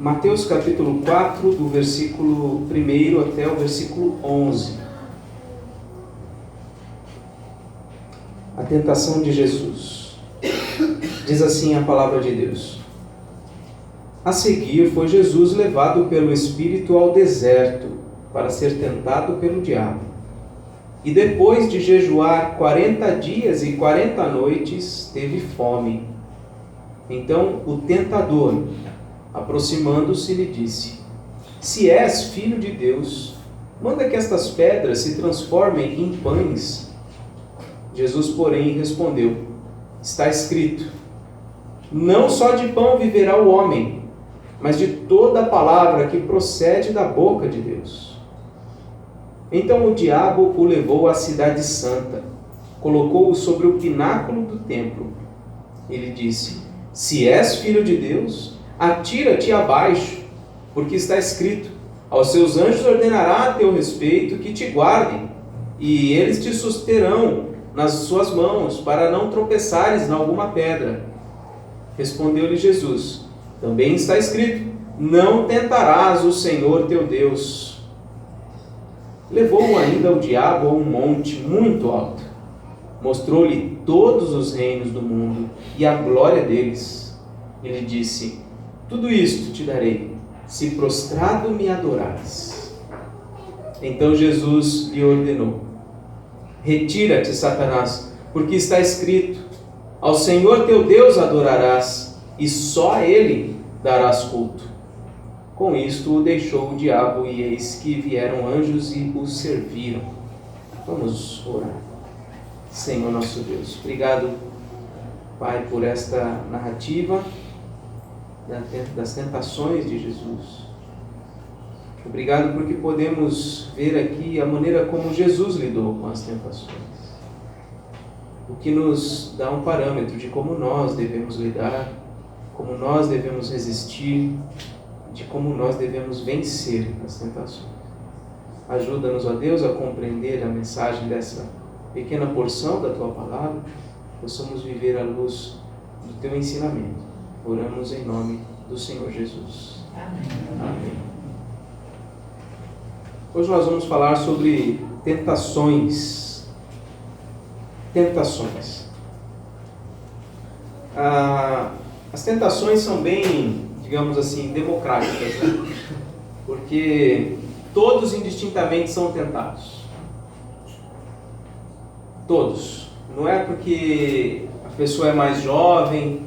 Mateus capítulo 4, do versículo 1 até o versículo 11. A tentação de Jesus. Diz assim a palavra de Deus. A seguir foi Jesus levado pelo Espírito ao deserto para ser tentado pelo diabo. E depois de jejuar 40 dias e 40 noites, teve fome. Então o tentador, aproximando-se, lhe disse: Se és filho de Deus, manda que estas pedras se transformem em pães. Jesus, porém, respondeu: Está escrito: Não só de pão viverá o homem, mas de toda a palavra que procede da boca de Deus. Então o diabo o levou à cidade santa, colocou-o sobre o pináculo do templo. Ele disse: Se és filho de Deus, atira-te abaixo, porque está escrito: Aos seus anjos ordenará a teu respeito que te guardem, e eles te susterão nas suas mãos, para não tropeçares em alguma pedra. Respondeu-lhe Jesus: Também está escrito: Não tentarás o Senhor teu Deus. Levou-o ainda o diabo a um monte muito alto, mostrou-lhe todos os reinos do mundo e a glória deles. Ele disse: Tudo isto te darei, se prostrado me adorares. Então Jesus lhe ordenou: Retira-te, Satanás, porque está escrito: Ao Senhor teu Deus adorarás, e só a Ele darás culto. Com isto o deixou o diabo, e eis que vieram anjos e o serviram. Vamos orar. Senhor nosso Deus, obrigado, Pai, por esta narrativa das tentações de Jesus. Obrigado porque podemos ver aqui a maneira como Jesus lidou com as tentações, o que nos dá um parâmetro de como nós devemos lidar, como nós devemos resistir, de como nós devemos vencer as tentações. Ajuda-nos, ó Deus, a compreender a mensagem dessa pequena porção da Tua Palavra, possamos viver à luz do Teu ensinamento. Oramos em nome do Senhor Jesus. Amém. Amém. Hoje nós vamos falar sobre tentações. Tentações. As tentações são bem, digamos assim, democráticas, né? Porque todos indistintamente são tentados. Todos. Não é porque a pessoa é mais jovem,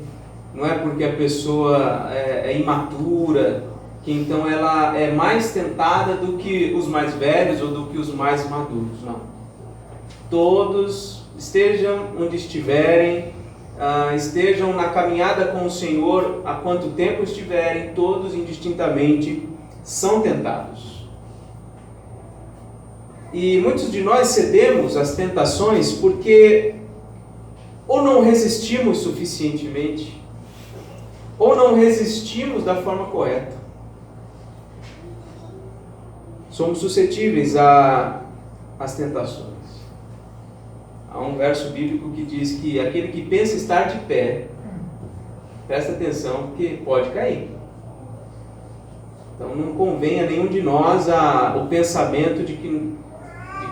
não é porque a pessoa é imatura, que então ela é mais tentada do que os mais velhos ou do que os mais maduros. Não. Todos, estejam onde estiverem, estejam na caminhada com o Senhor há quanto tempo estiverem, todos indistintamente são tentados. E muitos de nós cedemos às tentações porque ou não resistimos suficientemente, ou não resistimos da forma correta. Somos suscetíveis às tentações. Há um verso bíblico que diz que aquele que pensa estar de pé, presta atenção porque pode cair. Então não convém a nenhum de nós o pensamento de que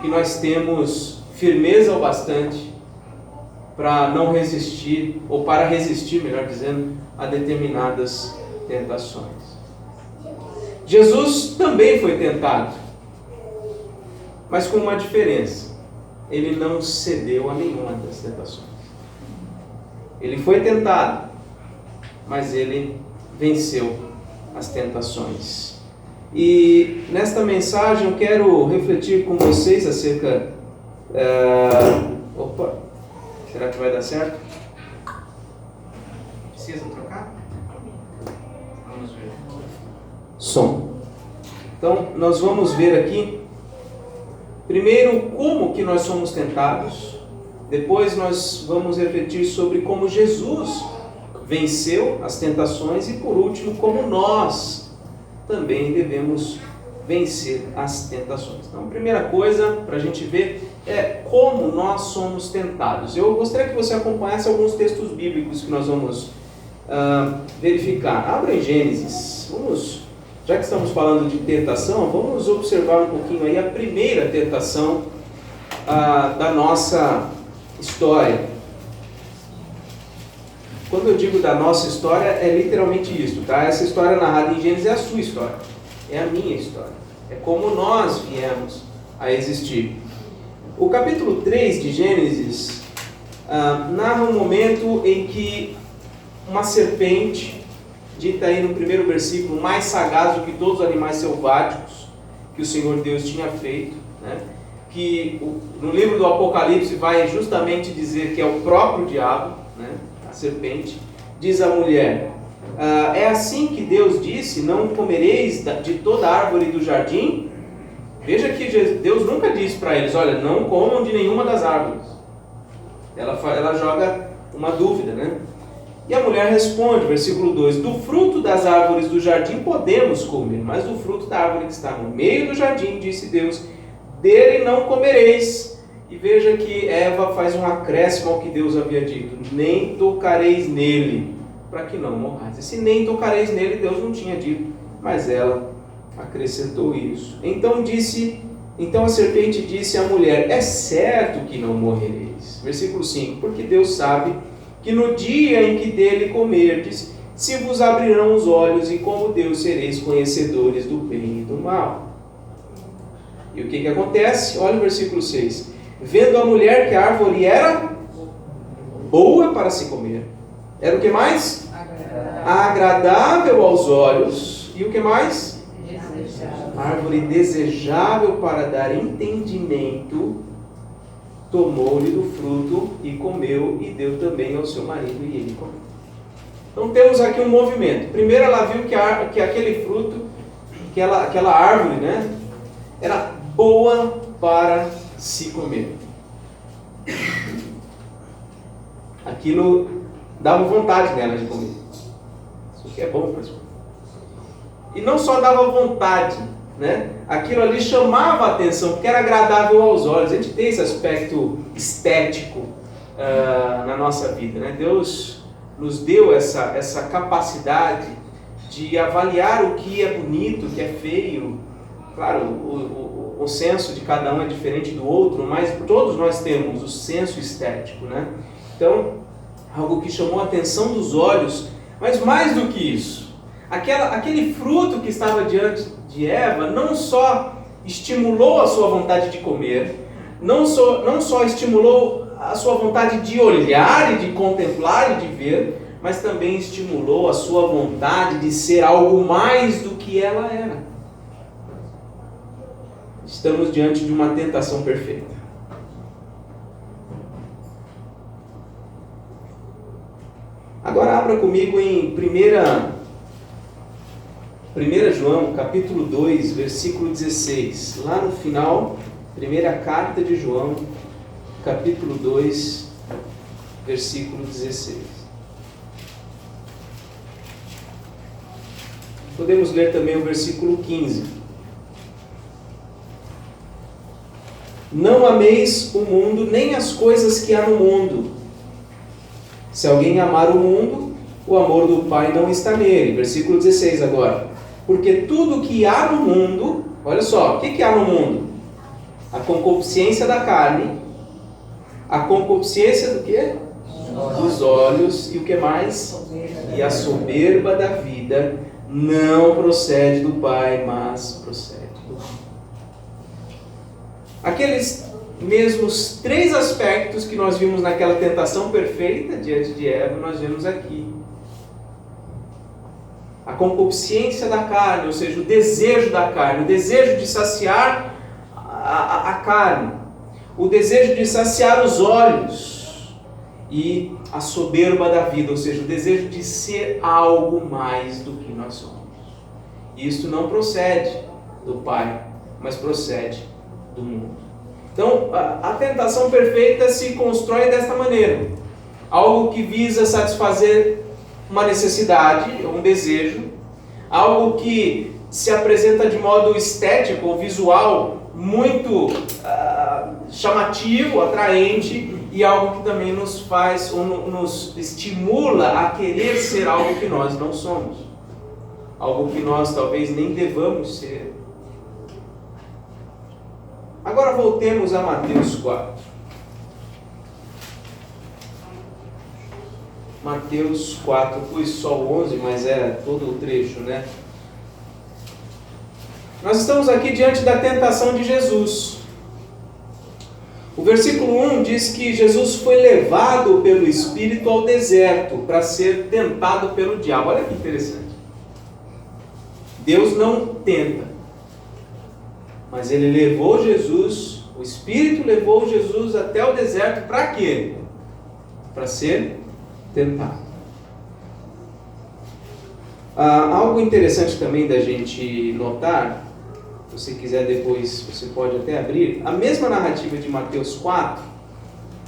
nós temos firmeza o bastante para não resistir, ou para resistir, melhor dizendo, a determinadas tentações. Jesus também foi tentado, mas com uma diferença. Ele não cedeu a nenhuma das tentações. Ele foi tentado, mas ele venceu as tentações. E nesta mensagem eu quero refletir com vocês acerca... será que vai dar certo? Precisa trocar? Vamos ver. Som. Então, nós vamos ver aqui, primeiro, como que nós somos tentados. Depois nós vamos refletir sobre como Jesus venceu as tentações. E por último, como nós também devemos vencer as tentações. Então, a primeira coisa para a gente ver é como nós somos tentados. Eu gostaria que você acompanhasse alguns textos bíblicos que nós vamos verificar. Abra em Gênesis. Já que estamos falando de tentação, vamos observar um pouquinho aí a primeira tentação da nossa história. Quando eu digo da nossa história, é literalmente isso, tá? Essa história narrada em Gênesis é a sua história, é a minha história, é como nós viemos a existir. O capítulo 3 de Gênesis narra um momento em que uma serpente, dita aí no primeiro versículo, mais sagaz do que todos os animais selváticos que o Senhor Deus tinha feito, né? Que no livro do Apocalipse vai justamente dizer que é o próprio diabo, né? A serpente, diz a mulher, é assim que Deus disse, não comereis de toda árvore do jardim? Veja que Deus nunca disse para eles, olha, não comam de nenhuma das árvores. Ela joga uma dúvida, né? E a mulher responde, versículo 2, do fruto das árvores do jardim podemos comer, mas do fruto da árvore que está no meio do jardim, disse Deus, dele não comereis. E veja que Eva faz um acréscimo ao que Deus havia dito, nem tocareis nele, para que não morrais. Esse nem tocareis nele, Deus não tinha dito, mas ela acrescentou isso. Então a serpente disse à mulher, é certo que não morrereis. Versículo 5, porque Deus sabe que no dia em que dele comerdes, se vos abrirão os olhos e como Deus sereis conhecedores do bem e do mal. E o que acontece? Olha o versículo 6. Vendo a mulher que a árvore era boa para se comer. Era o que mais? Agradável aos olhos. E o que mais? Desejável. Árvore desejável para dar entendimento. Tomou-lhe do fruto e comeu, e deu também ao seu marido, e ele comeu. Então temos aqui um movimento. Primeiro ela viu que aquele fruto, aquela árvore, né, era boa para se comer. Aquilo dava vontade nela de comer. Isso aqui é bom para comer. E não só dava vontade, né? Aquilo ali chamava a atenção, porque era agradável aos olhos. A gente tem esse aspecto estético na nossa vida, né? Deus nos deu essa capacidade de avaliar o que é bonito, o que é feio. Claro, o senso de cada um é diferente do outro, mas todos nós temos o senso estético, né? Então, algo que chamou a atenção dos olhos, mas mais do que isso, aquele fruto que estava diante de Eva não só estimulou a sua vontade de comer, não só estimulou a sua vontade de olhar e de contemplar e de ver, mas também estimulou a sua vontade de ser algo mais do que ela era. Estamos diante de uma tentação perfeita. Agora abra comigo em 1 João, capítulo 2, versículo 16. Lá no final, primeira carta de João, capítulo 2, versículo 16. Podemos ler também o versículo 15. Não ameis o mundo, nem as coisas que há no mundo. Se alguém amar o mundo, o amor do Pai não está nele. Versículo 16 agora. Porque tudo que há no mundo, olha só, o que há no mundo? A concupiscência da carne, a concupiscência do quê? Dos olhos, e o que mais? E a soberba da vida não procede do Pai, mas procede do mundo. Aqueles mesmos três aspectos que nós vimos naquela tentação perfeita diante de Eva, nós vemos aqui. A concupiscência da carne, ou seja, o desejo da carne, o desejo de saciar a carne, o desejo de saciar os olhos e a soberba da vida, ou seja, o desejo de ser algo mais do que nós somos. Isso não procede do Pai, mas procede do mundo. Então, a tentação perfeita se constrói desta maneira. Algo que visa satisfazer uma necessidade, um desejo, algo que se apresenta de modo estético ou visual muito chamativo, atraente, e algo que também nos faz ou nos estimula a querer ser algo que nós não somos, algo que nós talvez nem devamos ser. Agora voltemos a Mateus 4. Mateus 4, pus só o 11, mas é todo o trecho, né? Nós estamos aqui diante da tentação de Jesus. O versículo 1 diz que Jesus foi levado pelo Espírito ao deserto para ser tentado pelo diabo. Olha que interessante. Deus não tenta, mas Ele levou Jesus, o Espírito levou Jesus até o deserto para quê? Para ser tentado. Algo interessante também da gente notar, se você quiser depois, você pode até abrir, a mesma narrativa de Mateus 4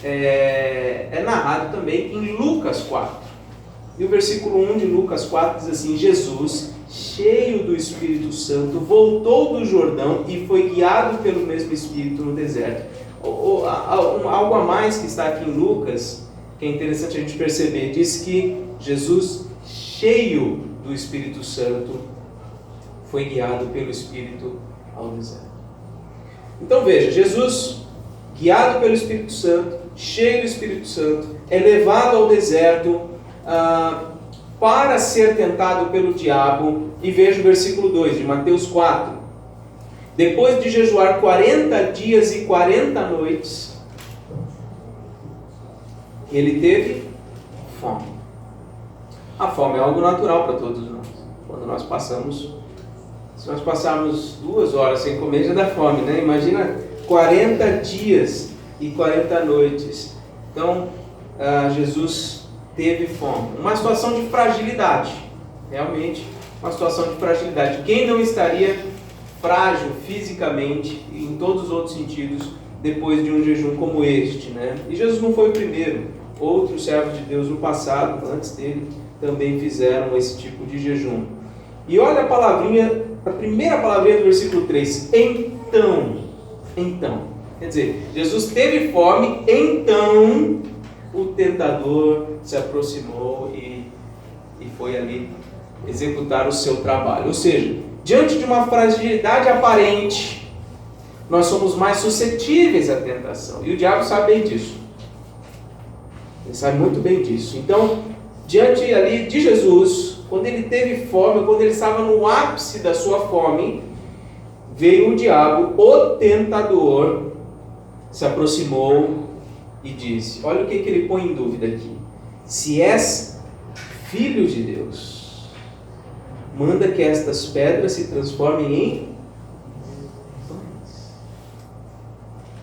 é narrado também em Lucas 4. E o versículo 1 de Lucas 4 diz assim: Jesus, cheio do Espírito Santo, voltou do Jordão e foi guiado pelo mesmo Espírito no deserto. Algo a mais que está aqui em Lucas, que é interessante a gente perceber, diz que Jesus, cheio do Espírito Santo, foi guiado pelo Espírito ao deserto. Então veja, Jesus, guiado pelo Espírito Santo, cheio do Espírito Santo, é levado ao deserto para ser tentado pelo diabo. E veja o versículo 2 de Mateus 4. Depois de jejuar 40 dias e 40 noites, ele teve fome. A fome é algo natural para todos nós. Quando nós passamos, se nós passarmos 2 horas sem comer, já dá fome, né? Imagina 40 dias e 40 noites. Então, Jesus teve fome. Uma situação de fragilidade. Realmente, uma situação de fragilidade. Quem não estaria frágil fisicamente e em todos os outros sentidos depois de um jejum como este, né? E Jesus não foi o primeiro. Outros servos de Deus no passado, antes dele, também fizeram esse tipo de jejum. E olha a palavrinha, a primeira palavrinha do versículo 3. Então. Quer dizer, Jesus teve fome, então o tentador se aproximou e foi ali executar o seu trabalho. Ou seja, diante de uma fragilidade aparente, nós somos mais suscetíveis à tentação. E o diabo sabe bem disso. Ele sabe muito bem disso. Então, diante ali de Jesus, quando ele teve fome, quando ele estava no ápice da sua fome, veio o diabo, o tentador, se aproximou e disse: olha o que ele põe em dúvida aqui. Se és filho de Deus, manda que estas pedras se transformem em pães.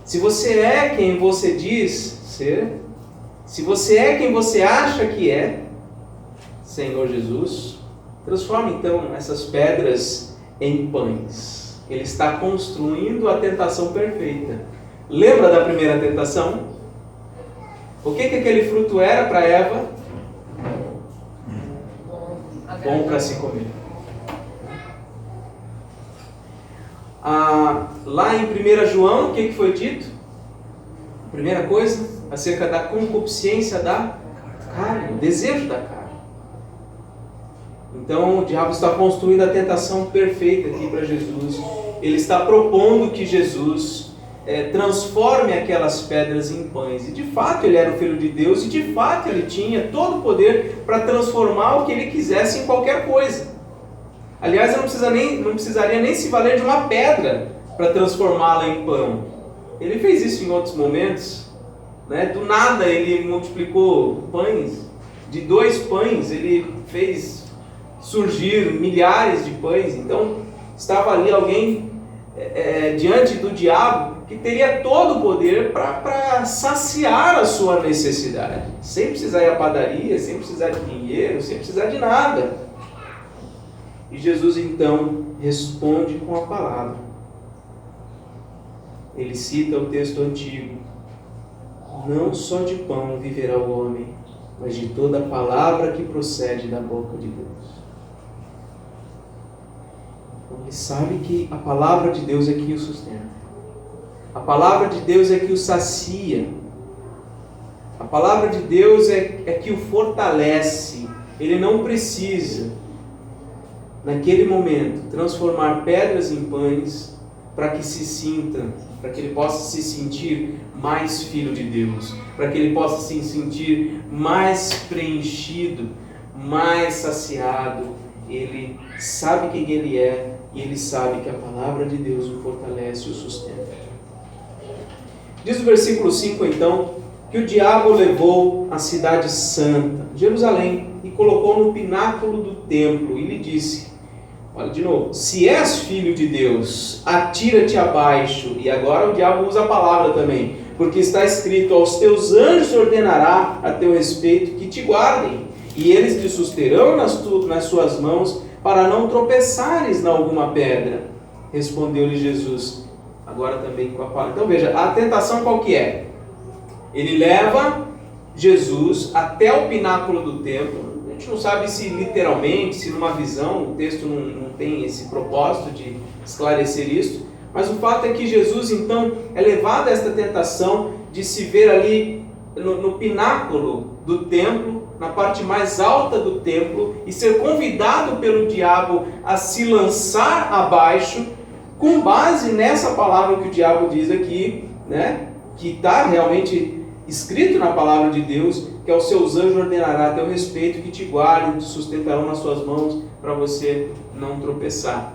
Se você é quem você diz ser, se você é quem você acha que é, Senhor Jesus, transforma então essas pedras em pães. Ele está construindo a tentação perfeita. Lembra da primeira tentação? O que aquele fruto era para Eva? Bom para se comer. Lá em 1 João, o que foi dito? Primeira coisa, acerca da concupiscência da carne, o desejo da carne. Então o diabo está construindo a tentação perfeita aqui para Jesus. Ele está propondo que Jesus transforme aquelas pedras em pães. E de fato ele era o Filho de Deus, e de fato ele tinha todo o poder para transformar o que ele quisesse em qualquer coisa. Aliás, não precisaria nem se valer de uma pedra para transformá-la em pão. Ele fez isso em outros momentos, né? Do nada ele multiplicou pães. De 2 pães ele fez surgir milhares de pães. Então estava ali alguém diante do diabo que teria todo o poder para saciar a sua necessidade, sem precisar ir à padaria, sem precisar de dinheiro, sem precisar de nada. E Jesus então responde com a palavra. Ele cita o texto antigo: não só de pão viverá o homem, mas de toda a palavra que procede da boca de Deus. Ele sabe que a palavra de Deus é que o sustenta. A palavra de Deus é que o sacia. palavra de Deus é que o fortalece. Ele não precisa, naquele momento, transformar pedras em pães para que ele possa se sentir mais filho de Deus, para que ele possa se sentir mais preenchido, mais saciado. Ele sabe quem ele é e ele sabe que a palavra de Deus o fortalece e o sustenta. Diz o versículo 5 então, que o diabo levou a cidade santa, Jerusalém, e colocou no pináculo do templo e lhe disse, olha de novo, se és filho de Deus, atira-te abaixo. E agora o diabo usa a palavra também, porque está escrito, aos teus anjos ordenará a teu respeito que te guardem, e eles te susterão nas suas mãos, para não tropeçares em alguma pedra. Respondeu-lhe Jesus, agora também com a palavra. Então veja, a tentação qual que é? Ele leva Jesus até o pináculo do templo. A gente não sabe se literalmente, se numa visão, o texto não tem esse propósito de esclarecer isso, mas o fato é que Jesus então é levado a esta tentação de se ver ali no pináculo do templo, na parte mais alta do templo, e ser convidado pelo diabo a se lançar abaixo, com base nessa palavra que o diabo diz aqui, né, que está realmente escrito na palavra de Deus, que aos seus anjos ordenará a teu respeito, que te guardem, te sustentarão nas suas mãos, para você não tropeçar.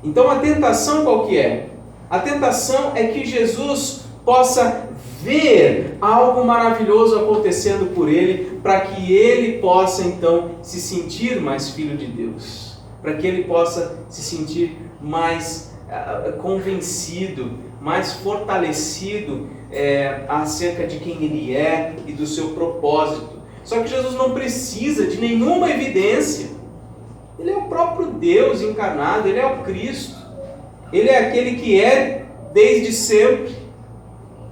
Então a tentação qual que é? A tentação é que Jesus possa ver algo maravilhoso acontecendo por ele, para que ele possa então se sentir mais filho de Deus, para que ele possa se sentir mais convencido, mais fortalecido acerca de quem ele é e do seu propósito. Só que Jesus não precisa de nenhuma evidência. Ele é o próprio Deus encarnado, ele é o Cristo. Ele é aquele que é desde sempre.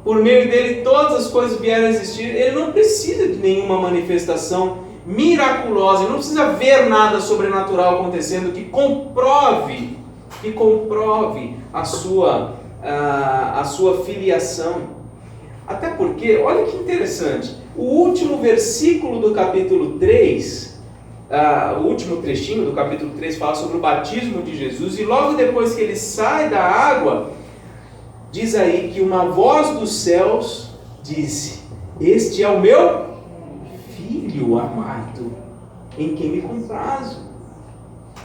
Por meio dele todas as coisas vieram a existir. Ele não precisa de nenhuma manifestação miraculosa, ele não precisa ver nada sobrenatural acontecendo que comprove a sua filiação. Até porque, olha que interessante, o último versículo do capítulo 3, o último trechinho do capítulo 3 fala sobre o batismo de Jesus, e logo depois que ele sai da água, diz aí que uma voz dos céus disse, este é o meu Filho amado, em quem me comprazo.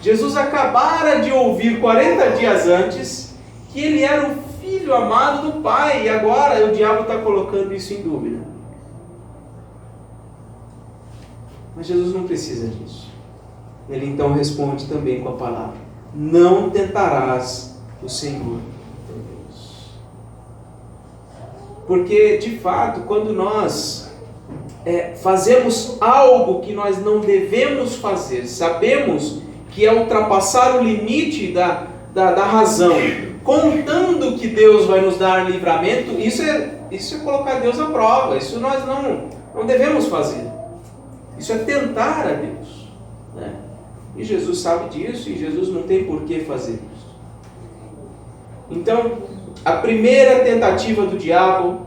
Jesus acabara de ouvir 40 dias antes que ele era o Filho amado do Pai, e agora o diabo está colocando isso em dúvida. Mas Jesus não precisa disso. Ele então responde também com a palavra, não tentarás o Senhor teu Deus. Porque de fato, quando nós fazemos algo que nós não devemos fazer, sabemos que é ultrapassar o limite da razão, contando que Deus vai nos dar livramento, isso é colocar Deus à prova. Isso nós não devemos fazer. Isso é tentar a Deus, né? E Jesus sabe disso, e Jesus não tem por que fazer isso. Então, a primeira tentativa do diabo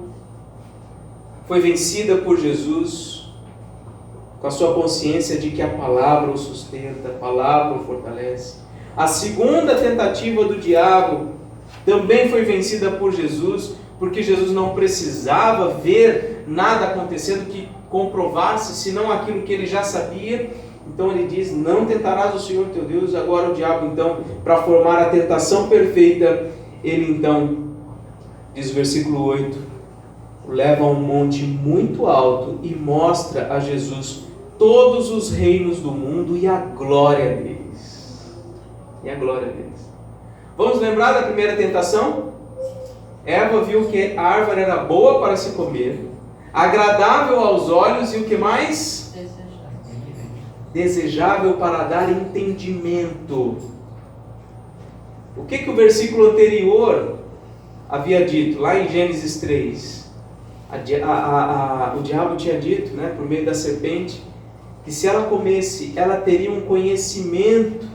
foi vencida por Jesus, com a sua consciência de que a palavra o sustenta, a palavra o fortalece. A segunda tentativa do diabo também foi vencida por Jesus, porque Jesus não precisava ver nada acontecendo que comprovasse, senão aquilo que ele já sabia. Então ele diz, não tentarás o Senhor teu Deus. Agora o diabo então, para formar a tentação perfeita, ele então, diz o versículo 8, o leva a um monte muito alto e mostra a Jesus todos os reinos do mundo e a glória deles. E a glória deles. Vamos lembrar da primeira tentação? Eva viu que a árvore era boa para se comer, agradável aos olhos e o que mais? Desejável para dar entendimento. O que o versículo anterior havia dito, lá em Gênesis 3? O diabo tinha dito, né, por meio da serpente, que se ela comesse, ela teria um conhecimento,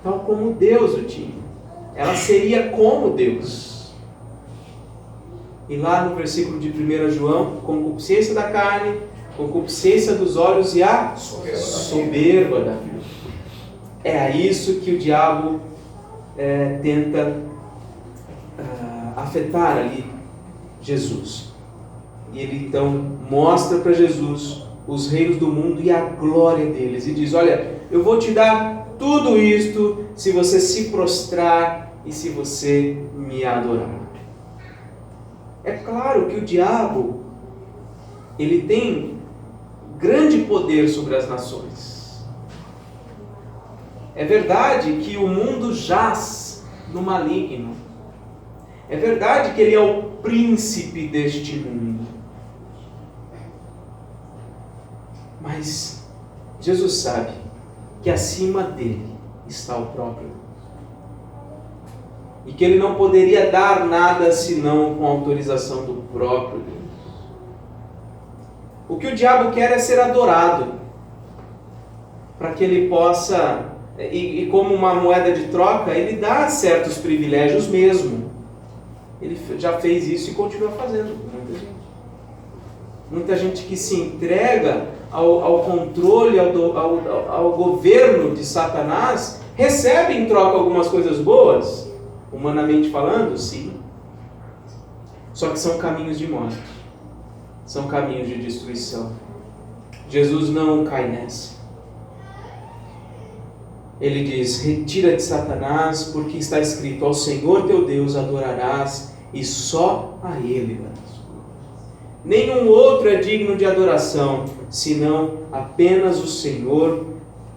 tal como Deus o tinha. Ela seria como Deus. E lá no versículo de 1 João, concupiscência da carne, concupiscência dos olhos e a soberba da vida. É a isso que o diabo tenta afetar ali Jesus. E ele então mostra para Jesus os reinos do mundo e a glória deles. E diz, olha, eu vou te dar tudo isto se você se prostrar e se você me adorar. É claro que o diabo, ele tem grande poder sobre as nações. É verdade que o mundo jaz no maligno. É verdade que ele é o príncipe deste mundo. Mas Jesus sabe que acima dele está o próprio Deus. E que ele não poderia dar nada senão com a autorização do próprio Deus. O que o diabo quer é ser adorado, para que ele possa, e como uma moeda de troca, ele dá certos privilégios mesmo. Ele já fez isso e continua fazendo com muita gente. Muita gente que se entrega ao controle, ao governo de Satanás, recebe em troca algumas coisas boas, humanamente falando, sim. Só que são caminhos de morte. São caminhos de destruição. Jesus não cai nessa. Ele diz, retira de Satanás, porque está escrito, ao Senhor teu Deus adorarás, e só a Ele darás. Nenhum outro é digno de adoração, senão apenas o Senhor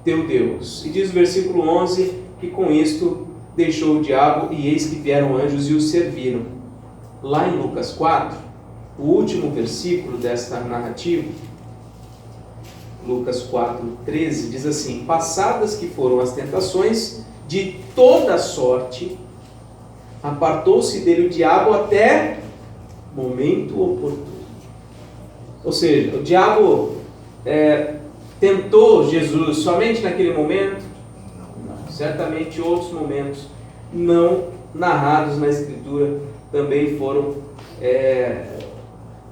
teu Deus. E diz o versículo 11, que com isto deixou o diabo, e eis que vieram anjos e o serviram. Lá em Lucas 4, o último versículo desta narrativa, Lucas 4:13, diz assim, passadas que foram as tentações de toda sorte, apartou-se dele o diabo até momento oportuno. Ou seja, o diabo tentou Jesus somente naquele momento? Não. Certamente outros momentos não narrados na Escritura também foram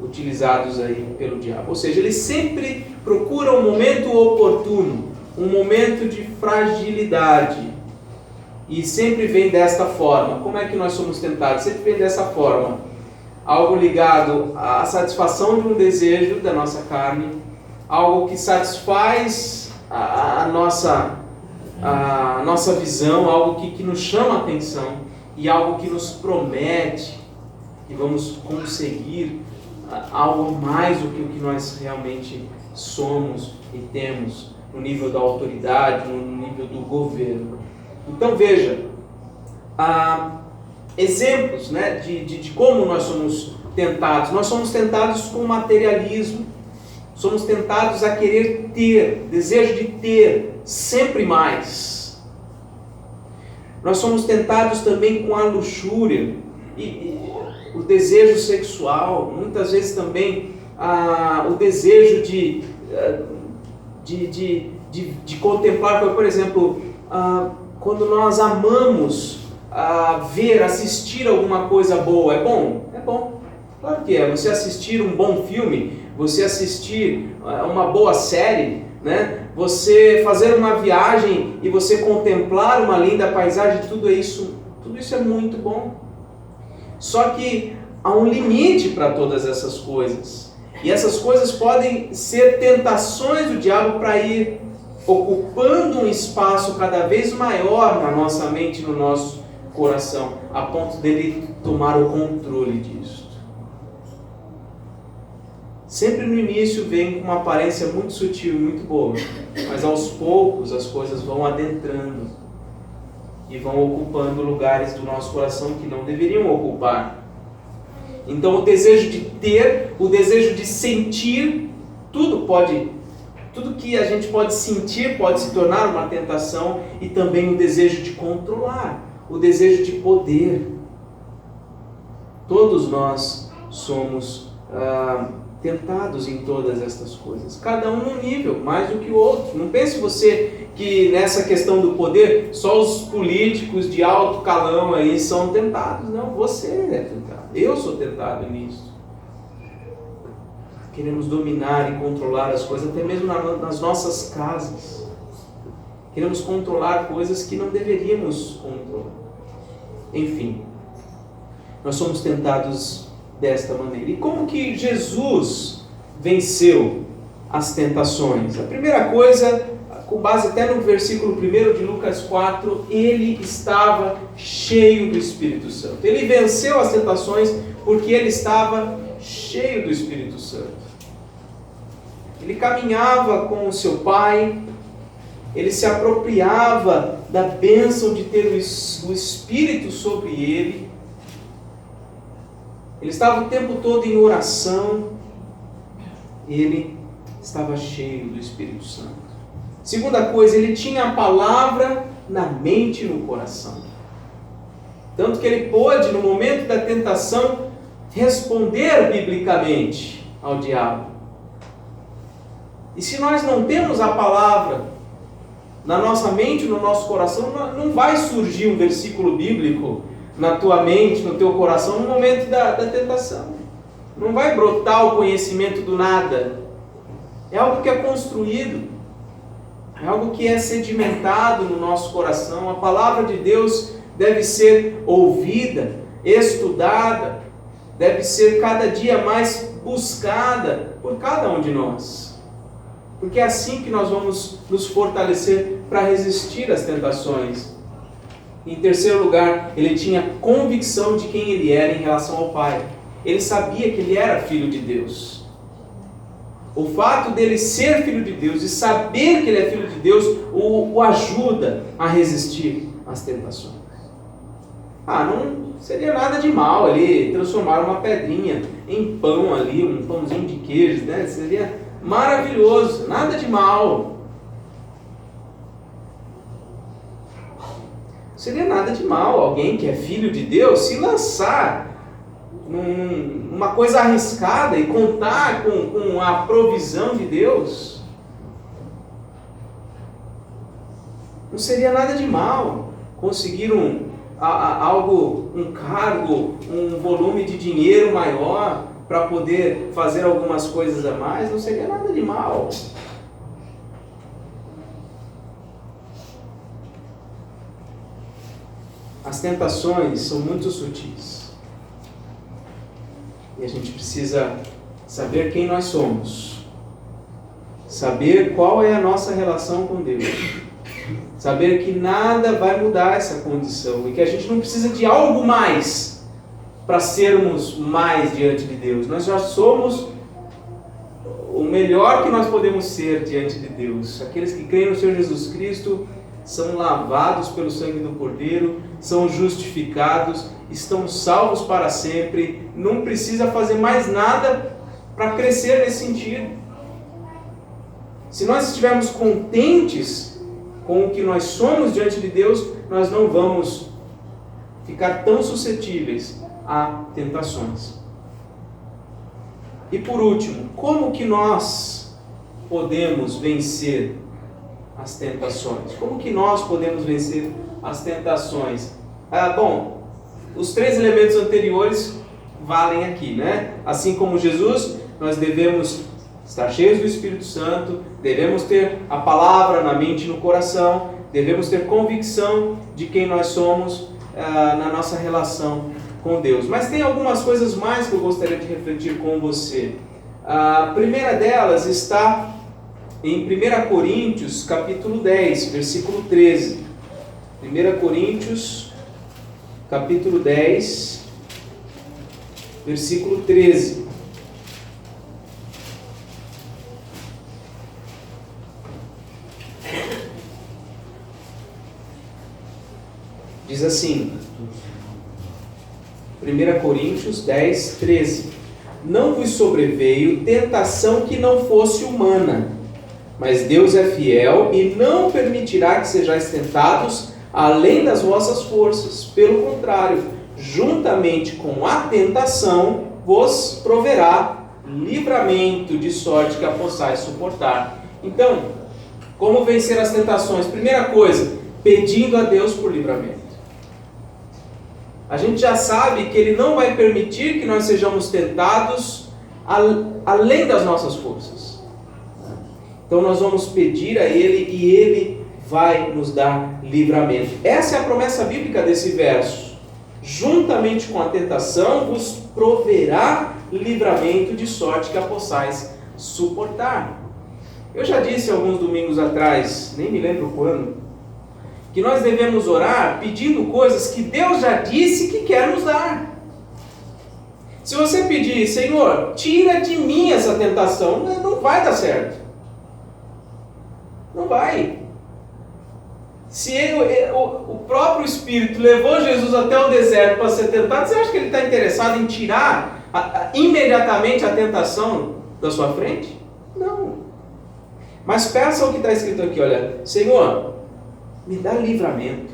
utilizados aí pelo diabo. Ou seja, ele sempre procura um momento oportuno, um momento de fragilidade. E sempre vem desta forma. Como é que nós somos tentados? Sempre vem dessa forma. Algo ligado à satisfação de um desejo da nossa carne, algo que satisfaz a nossa visão, algo que nos chama a atenção e algo que nos promete que vamos conseguir algo mais do que o que nós realmente somos e temos no nível da autoridade, no nível do governo. Então veja, exemplos, né, de como nós somos tentados. Nós somos tentados com materialismo, somos tentados a querer ter, desejo de ter sempre mais. Nós somos tentados também com a luxúria e o desejo sexual, muitas vezes também o desejo de contemplar, por exemplo, quando nós amamos ver, assistir alguma coisa boa. É bom? É bom. Claro que é. Você assistir um bom filme, você assistir uma boa série, né? Você fazer uma viagem e você contemplar uma linda paisagem, tudo isso é muito bom. Só que há um limite para todas essas coisas. E essas coisas podem ser tentações do diabo para ir ocupando um espaço cada vez maior na nossa mente, no nosso coração, a ponto dele tomar o controle disso. Sempre no início vem com uma aparência muito sutil, muito boa, mas aos poucos as coisas vão adentrando e vão ocupando lugares do nosso coração que não deveriam ocupar. Então o desejo de ter, o desejo de sentir, tudo que a gente pode sentir pode se tornar uma tentação, e também o desejo de controlar, o desejo de poder. Todos nós somos tentados em todas estas coisas, cada um num nível, mais do que o outro. Não pense você que nessa questão do poder, só os políticos de alto calão aí são tentados. Não, você é tentado. Eu sou tentado nisso. Queremos dominar e controlar as coisas, até mesmo nas nossas casas. Queremos controlar coisas que não deveríamos controlar. Enfim, nós somos tentados desta maneira. E como que Jesus venceu as tentações? A primeira coisa, com base até no versículo 1 de Lucas 4, ele estava cheio do Espírito Santo. Ele venceu as tentações porque ele estava cheio do Espírito Santo. Ele caminhava com o seu Pai, ele se apropriava da bênção de ter o Espírito sobre ele. Ele estava o tempo todo em oração, ele estava cheio do Espírito Santo. Segunda coisa, ele tinha a palavra na mente e no coração. Tanto que ele pôde, no momento da tentação, responder biblicamente ao diabo. E se nós não temos a palavra na nossa mente, no nosso coração, não vai surgir um versículo bíblico na tua mente, no teu coração, no momento da tentação. Não vai brotar o conhecimento do nada. É algo que é construído. É algo que é sedimentado no nosso coração. A palavra de Deus deve ser ouvida, estudada, deve ser cada dia mais buscada por cada um de nós. Porque é assim que nós vamos nos fortalecer para resistir às tentações. Em terceiro lugar, ele tinha convicção de quem ele era em relação ao Pai. Ele sabia que ele era filho de Deus. O fato dele ser filho de Deus e saber que ele é filho de Deus o ajuda a resistir às tentações. Não seria nada de mal ali transformar uma pedrinha em pão ali, um pãozinho de queijo, né? Seria maravilhoso, nada de mal. Seria nada de mal alguém que é filho de Deus se lançar numa coisa arriscada e contar com a provisão de Deus. Não seria nada de mal conseguir um cargo, um volume de dinheiro maior para poder fazer algumas coisas a mais. Não seria nada de mal. As tentações são muito sutis. E a gente precisa saber quem nós somos. Saber qual é a nossa relação com Deus. Saber que nada vai mudar essa condição. E que a gente não precisa de algo mais para sermos mais diante de Deus. Nós já somos o melhor que nós podemos ser diante de Deus. Aqueles que creem no Senhor Jesus Cristo são lavados pelo sangue do Cordeiro, são justificados, estão salvos para sempre, não precisa fazer mais nada para crescer nesse sentido. Se nós estivermos contentes com o que nós somos diante de Deus, nós não vamos ficar tão suscetíveis a tentações. E por último, como que nós podemos vencer as tentações? Como que nós podemos vencer as tentações? Bom, os três elementos anteriores valem aqui, né? Assim como Jesus, nós devemos estar cheios do Espírito Santo, devemos ter a palavra na mente e no coração, devemos ter convicção de quem nós somos na nossa relação com Deus. Mas tem algumas coisas mais que eu gostaria de refletir com você. A primeira delas está em 1 Coríntios, capítulo 10, versículo 13. 1 Coríntios, capítulo 10, versículo 13. Diz assim, 1 Coríntios 10, 13. Não vos sobreveio tentação que não fosse humana, mas Deus é fiel e não permitirá que sejais tentados além das vossas forças. Pelo contrário, juntamente com a tentação, vos proverá livramento, de sorte que a possais suportar. Então, como vencer as tentações? Primeira coisa, pedindo a Deus por livramento. a gente já sabe que Ele não vai permitir que nós sejamos tentados além das nossas forças. Então nós vamos pedir a Ele e Ele vai nos dar livramento. Essa é a promessa bíblica desse verso. Juntamente com a tentação vos proverá livramento, de sorte que a possais suportar. Eu já disse alguns domingos atrás, nem me lembro quando, que nós devemos orar pedindo coisas que Deus já disse que quer nos dar. Se você pedir, Senhor, tira de mim essa tentação, não vai dar certo. Não vai. Se o próprio Espírito levou Jesus até o deserto para ser tentado, você acha que Ele está interessado em tirar imediatamente a tentação da sua frente? Não. Mas peça o que está escrito aqui, olha, Senhor, me dá livramento.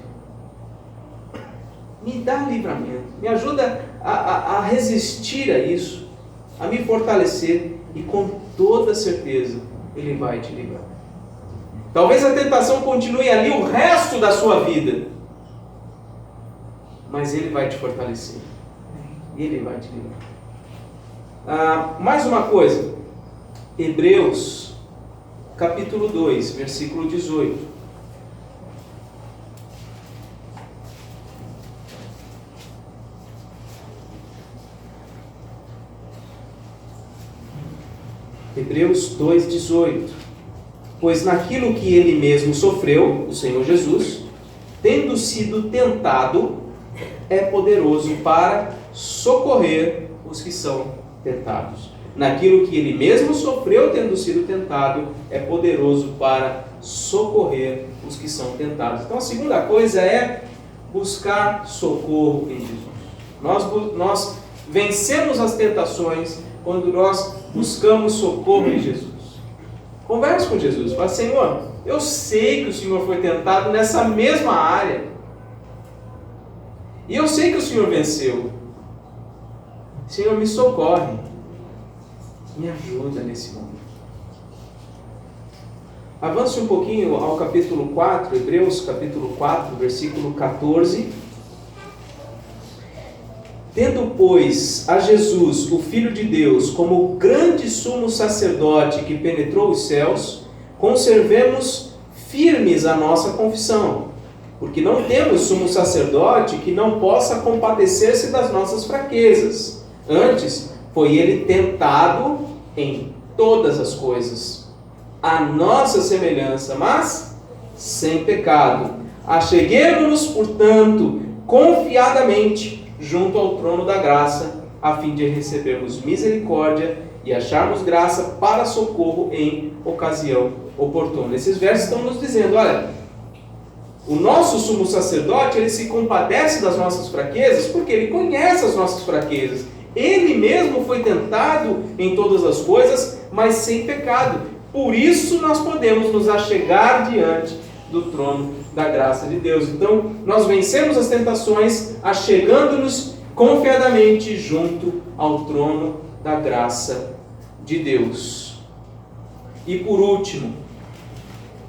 Me dá livramento. Me ajuda a resistir a isso, a me fortalecer, e com toda certeza Ele vai te livrar. Talvez a tentação continue ali o resto da sua vida, mas Ele vai te fortalecer. Ele vai te livrar. Mais uma coisa. Hebreus, capítulo 2, versículo 18. Hebreus 2,18. Pois naquilo que Ele mesmo sofreu, o Senhor Jesus, tendo sido tentado, é poderoso para socorrer os que são tentados. Naquilo que Ele mesmo sofreu, tendo sido tentado, é poderoso para socorrer os que são tentados. Então a segunda coisa é buscar socorro em Jesus. Nós vencemos as tentações quando nós buscamos socorro em Jesus. Converse com Jesus, fala, Senhor, eu sei que o Senhor foi tentado nessa mesma área, e eu sei que o Senhor venceu. Senhor, me socorre, me ajuda nesse momento. Avance um pouquinho ao capítulo 4, Hebreus capítulo 4, versículo 14. Tendo, pois, a Jesus, o Filho de Deus, como grande sumo sacerdote que penetrou os céus, conservemos firmes a nossa confissão, porque não temos sumo sacerdote que não possa compadecer-se das nossas fraquezas. Antes, foi Ele tentado em todas as coisas, à nossa semelhança, mas sem pecado. Acheguemo-nos, portanto, confiadamente junto ao trono da graça, a fim de recebermos misericórdia e acharmos graça para socorro em ocasião oportuna. Esses versos estão nos dizendo, olha, o nosso sumo sacerdote, ele se compadece das nossas fraquezas, porque ele conhece as nossas fraquezas. Ele mesmo foi tentado em todas as coisas, mas sem pecado. Por isso nós podemos nos achegar diante do trono da graça de Deus. Então, nós vencemos as tentações achegando-nos confiadamente junto ao trono da graça de Deus. E por último,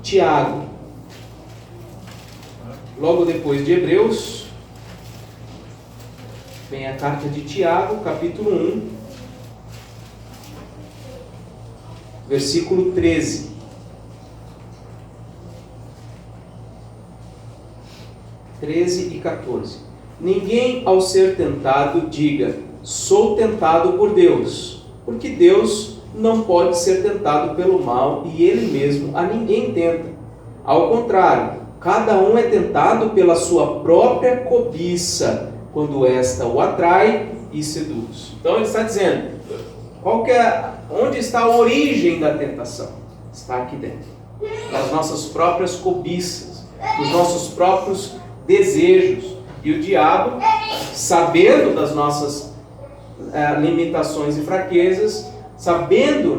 Tiago. Logo depois de Hebreus, vem a carta de Tiago, capítulo 1, versículo 13. 13 e 14. Ninguém, ao ser tentado, diga, sou tentado por Deus, porque Deus não pode ser tentado pelo mal e Ele mesmo a ninguém tenta. Ao contrário, cada um é tentado pela sua própria cobiça, quando esta o atrai e seduz. Então ele está dizendo, onde está a origem da tentação? Está aqui dentro, nas nossas próprias cobiças, nos nossos próprios desejos. E o diabo, sabendo das nossas limitações e fraquezas, sabendo,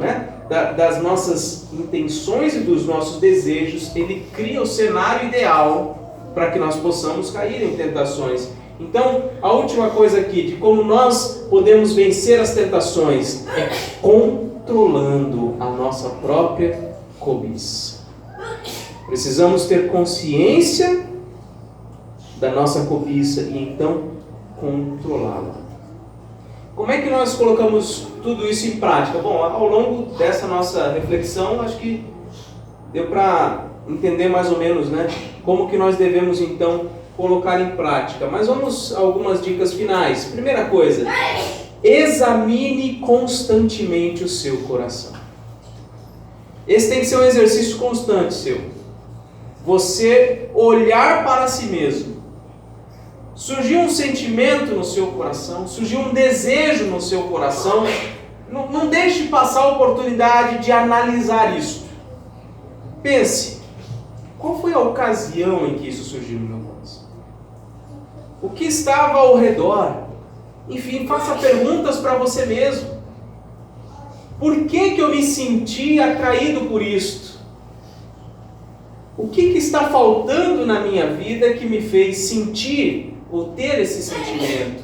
das nossas intenções e dos nossos desejos, ele cria o cenário ideal para que nós possamos cair em tentações. Então, a última coisa aqui, de como nós podemos vencer as tentações, é controlando a nossa própria cobiça. Precisamos ter consciência da nossa cobiça e então controlá-la. Como é que nós colocamos tudo isso em prática? Bom, ao longo dessa nossa reflexão, acho que deu para entender mais ou menos, né, como que nós devemos então colocar em prática. Mas vamos a algumas dicas finais. Primeira coisa, examine constantemente o seu coração. Esse tem que ser um exercício constante seu. Você olhar para si mesmo. Surgiu um sentimento no seu coração, surgiu um desejo no seu coração, não deixe passar a oportunidade de analisar isso. Pense, qual foi a ocasião em que isso surgiu no meu coração? O que estava ao redor? Enfim, faça perguntas para você mesmo. Por que eu me senti atraído por isto? O que está faltando na minha vida que me fez sentir ou ter esse sentimento?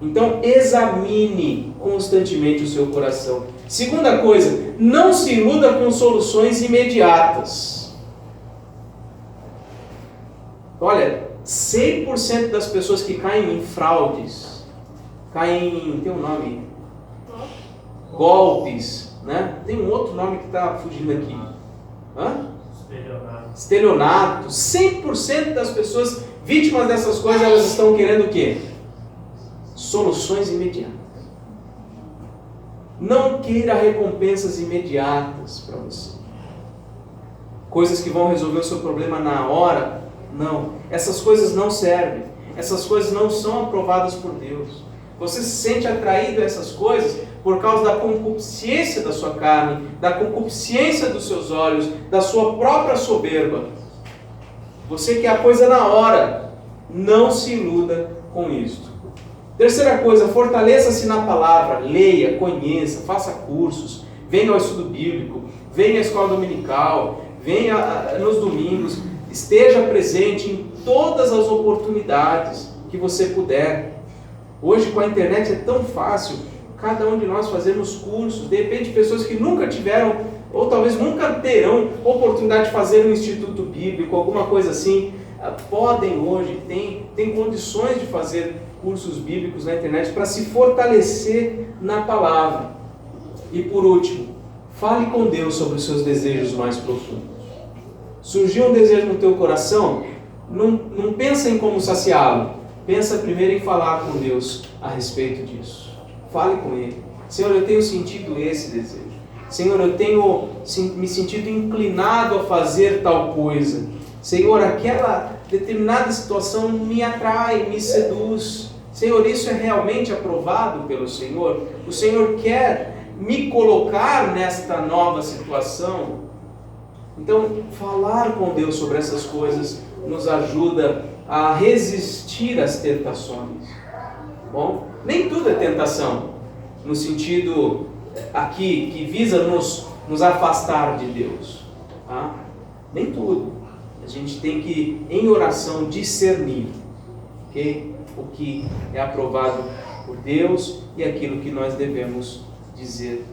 Então, examine constantemente o seu coração. Segunda coisa, não se iluda com soluções imediatas. Olha, 100% das pessoas que caem em fraudes, caem, tem um nome, golpes, né? Tem um outro nome que está fugindo aqui. Estelionato. 100% das pessoas vítimas dessas coisas, elas estão querendo o quê? Soluções imediatas. Não queira recompensas imediatas para você. Coisas que vão resolver o seu problema na hora. Não. Essas coisas não servem. Essas coisas não são aprovadas por Deus. Você se sente atraído a essas coisas por causa da concupiscência da sua carne, da concupiscência dos seus olhos, da sua própria soberba. Você quer a coisa na hora. Não se iluda com isto. Terceira coisa, fortaleça-se na palavra, leia, conheça, faça cursos, venha ao estudo bíblico, venha à escola dominical, venha nos domingos, esteja presente em todas as oportunidades que você puder. Hoje com a internet é tão fácil, cada um de nós fazemos cursos, de repente pessoas que nunca tiveram, ou talvez nunca terão oportunidade de fazer um instituto bíblico, alguma coisa assim, podem hoje, tem condições de fazer cursos bíblicos na internet para se fortalecer na palavra. E por último, fale com Deus sobre os seus desejos mais profundos. Surgiu um desejo no teu coração, não pensa em como saciá-lo, pensa primeiro em falar com Deus a respeito disso. Fale com Ele. Senhor, eu tenho sentido esse desejo. Senhor, eu tenho me sentido inclinado a fazer tal coisa. Senhor, aquela determinada situação me atrai, me seduz. Senhor, isso é realmente aprovado pelo Senhor? O Senhor quer me colocar nesta nova situação? Então, falar com Deus sobre essas coisas nos ajuda a resistir às tentações. Bom, nem tudo é tentação, no sentido aqui que visa nos afastar de Deus. Tá? Nem tudo. A gente tem que, em oração, discernir, okay? O que é aprovado por Deus e aquilo que nós devemos dizer